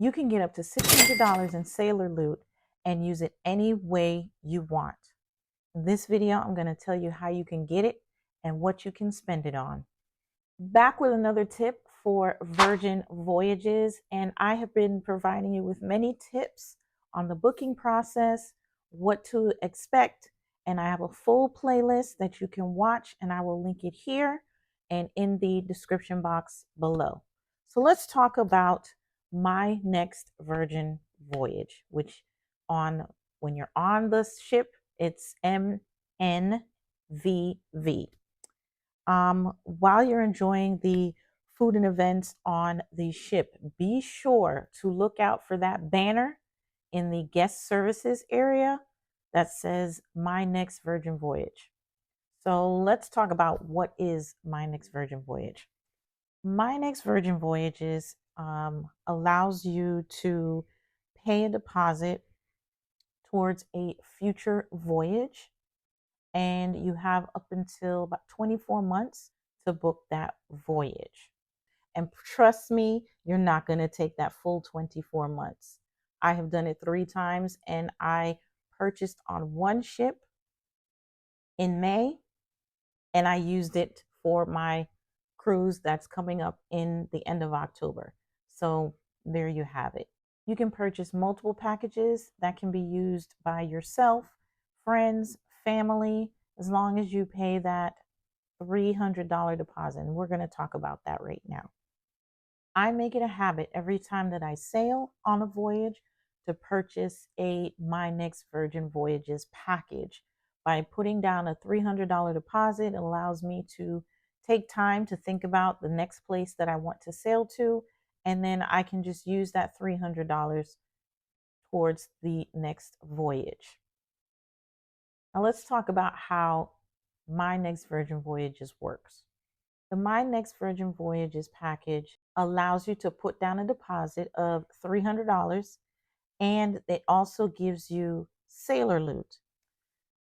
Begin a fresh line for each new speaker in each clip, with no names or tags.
You can get up to $600 in sailor loot and use it any way you want. In this video, I'm going to tell you how you can get it and what you can spend it on. Back with another tip for Virgin Voyages, and I have been providing you with many tips on the booking process, what to expect, and I have a full playlist that you can watch, and I will link it here and in the description box below. So let's talk about my next Virgin Voyage, which when you're on the ship, it's MNVV. While you're enjoying the food and events on the ship, be sure to look out for that banner in the guest services area that says My Next Virgin Voyage. So let's talk about what is My Next Virgin Voyage. My Next Virgin Voyages allows you to pay a deposit towards a future voyage, and you have up until about 24 months to book that voyage. And trust me, you're not going to take that full 24 months. I have done it 3 times, and I purchased on one ship in May, and I used it for my cruise that's coming up in the end of October. So there you have it. You can purchase multiple packages that can be used by yourself, friends, family, as long as you pay that $300 deposit. And we're going to talk about that right now. I make it a habit every time that I sail on a voyage to purchase a My Next Virgin Voyages package. By putting down a $300 deposit, it allows me to take time to think about the next place that I want to sail to, and then I can just use that $300 towards the next voyage. Now let's talk about how My Next Virgin Voyages works. The My Next Virgin Voyages package allows you to put down a deposit of $300, and it also gives you sailor loot.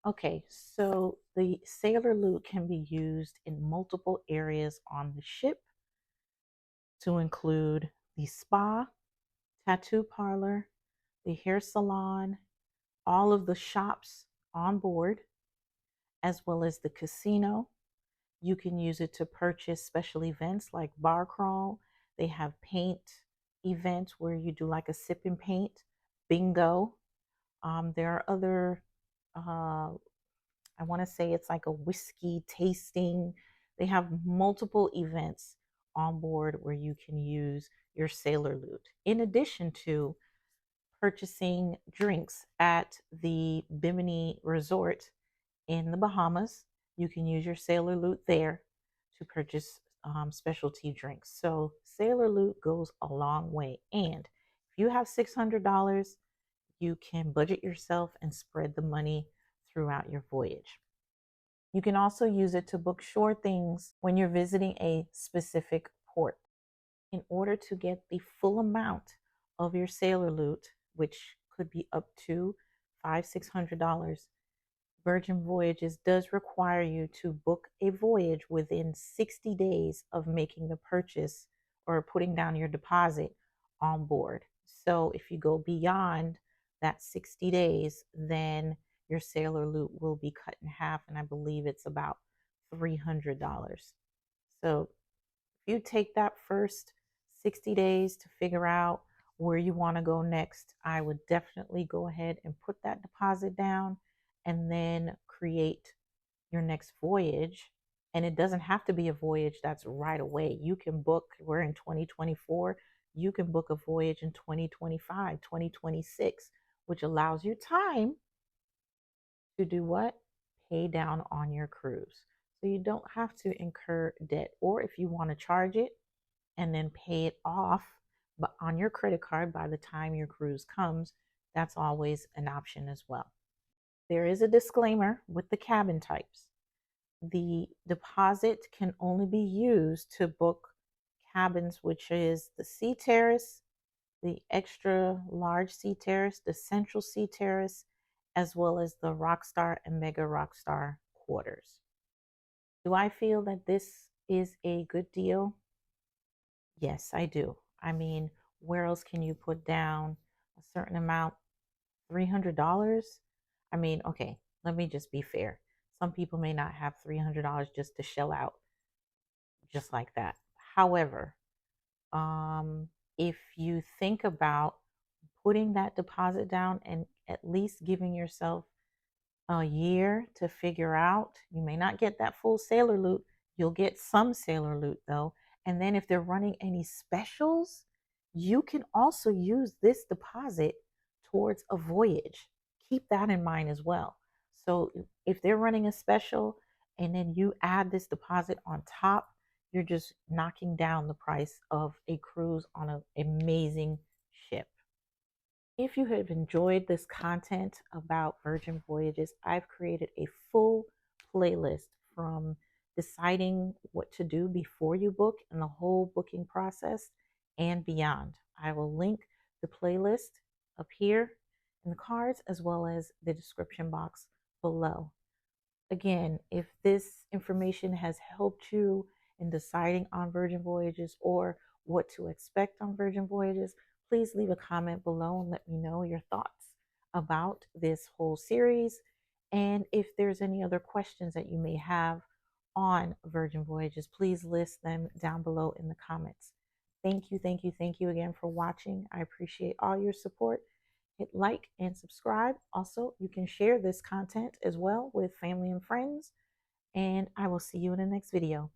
Okay, so the sailor loot can be used in multiple areas on the ship, to include the spa, tattoo parlor, the hair salon, all of the shops on board, as well as the casino. You can use it to purchase special events like bar crawl. They have paint events where you do like a sip and paint, bingo. There are other, I want to say it's like a whiskey tasting. They have multiple events on board where you can use your sailor loot. In addition to purchasing drinks at the Bimini Resort in the Bahamas, you can use your sailor loot there to purchase specialty drinks. So sailor loot goes a long way. And if you have $600, you can budget yourself and spread the money throughout your voyage. You can also use it to book shore things when you're visiting a specific port. In order to get the full amount of your sailor loot, which could be up to $500–600, Virgin Voyages does require you to book a voyage within 60 days of making the purchase or putting down your deposit on board. So if you go beyond that 60 days, then your sailor loot will be cut in half, and I believe it's about $300. So if you take that first 60 days to figure out where you want to go next, I would definitely go ahead and put that deposit down and then create your next voyage. And it doesn't have to be a voyage that's right away. You can book, we're in 2024, you can book a voyage in 2025, 2026, which allows you time to do what? Pay down on your cruise. So you don't have to incur debt. Or if you want to charge it and then pay it off but on your credit card by the time your cruise comes, that's always an option as well. There is a disclaimer with the cabin types. The deposit can only be used to book cabins, which is the Sea Terrace, the extra large Sea Terrace, the Central Sea Terrace, as well as the Rockstar and Mega Rockstar quarters. Do I feel that this is a good deal? Yes, I do. I mean, where else can you put down a certain amount? $300? I mean, okay, let me just be fair. Some people may not have $300 just to shell out just like that. However, um, if you think about putting that deposit down and at least giving yourself a year to figure out. You may not get that full sailor loot. You'll get some sailor loot though. And then if they're running any specials, you can also use this deposit towards a voyage. Keep that in mind as well. So if they're running a special and then you add this deposit on top, you're just knocking down the price of a cruise on an amazing ship. If you have enjoyed this content about Virgin Voyages, I've created a full playlist from deciding what to do before you book and the whole booking process and beyond. I will link the playlist up here in the cards as well as the description box below. Again, if this information has helped you in deciding on Virgin Voyages or what to expect on Virgin Voyages, please leave a comment below and let me know your thoughts about this whole series. And if there's any other questions that you may have on Virgin Voyages, please list them down below in the comments. Thank you, thank you, thank you again for watching. I appreciate all your support. Hit like and subscribe. Also, you can share this content as well with family and friends. And I will see you in the next video.